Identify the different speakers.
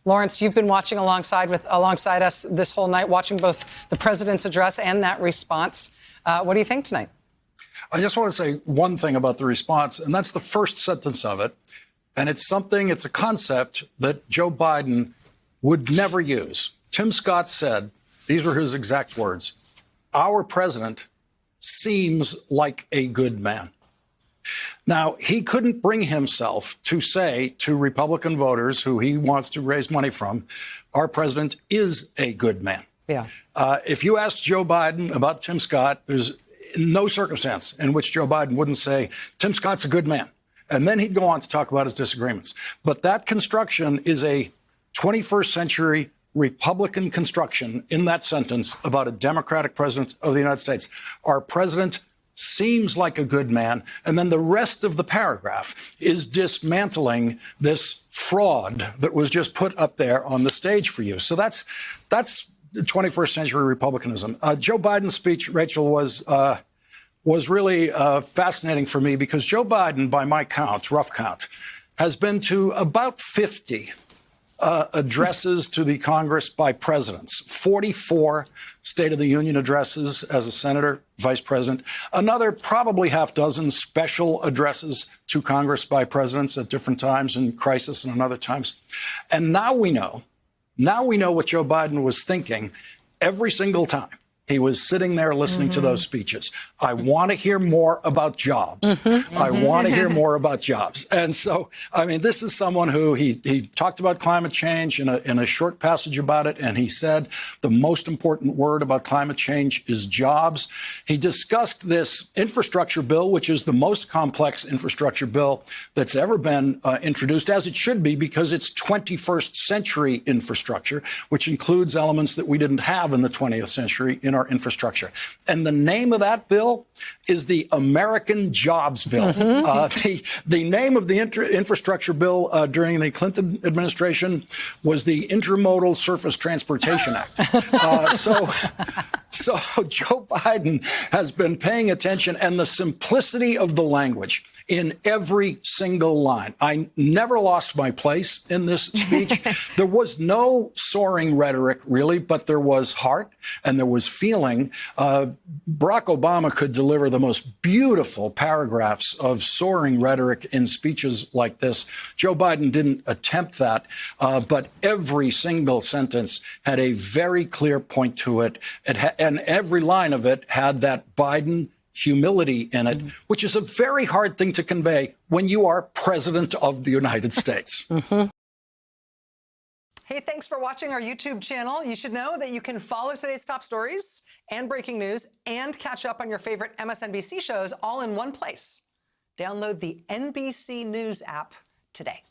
Speaker 1: Lawrence, you've been watching alongside us this whole night, watching both the president's address and that response. What do you think tonight?
Speaker 2: I just want to say one thing about the response, and that's the first sentence of it. And it's a concept that Joe Biden would never use. Tim Scott said, these were his exact words, "Our president seems like a good man." Now, he couldn't bring himself to say to Republican voters who he wants to raise money from, our president is a good man.
Speaker 1: Yeah.
Speaker 2: If you asked Joe Biden about Tim Scott, there's no circumstance in which Joe Biden wouldn't say, Tim Scott's a good man. And then he'd go on to talk about his disagreements. But that construction is a 21st century Republican construction in that sentence about a Democratic president of the United States. Our president seems like a good man. And then the rest of the paragraph is dismantling this fraud that was just put up there on the stage for you. So that's the 21st century Republicanism. Joe Biden's speech, Rachel, was really fascinating for me because Joe Biden, by my count, rough count, has been to about 50 addresses to the Congress by presidents, 44 State of the Union addresses as a senator, vice president, another probably half dozen special addresses to Congress by presidents at different times in crisis and other times. And now we know what Joe Biden was thinking every single time he was sitting there listening to those speeches. I want to hear more about jobs. I want to hear more about jobs. And so, I mean, this is someone who he talked about climate change in a short passage about it. And he said the most important word about climate change is jobs. He discussed this infrastructure bill, which is the most complex infrastructure bill that's ever been introduced, as it should be, because it's 21st century infrastructure, which includes elements that we didn't have in the 20th century in our infrastructure. And the name of that bill is the American Jobs Bill. The name of the infrastructure bill during the Clinton administration was the Intermodal Surface Transportation Act. So Joe Biden has been paying attention, and the simplicity of the language in every single line. I never lost my place in this speech. There was no soaring rhetoric, really, but there was heart and there was feeling. Barack Obama could deliver the most beautiful paragraphs of soaring rhetoric in speeches like this. Joe Biden didn't attempt that, but every single sentence had a very clear point to it. And every line of it had that Biden humility in it, which is a very hard thing to convey when you are president of the United States.
Speaker 1: Hey, thanks for watching our YouTube channel. You should know that you can follow today's top stories and breaking news and catch up on your favorite MSNBC shows all in one place. Download the NBC News app today.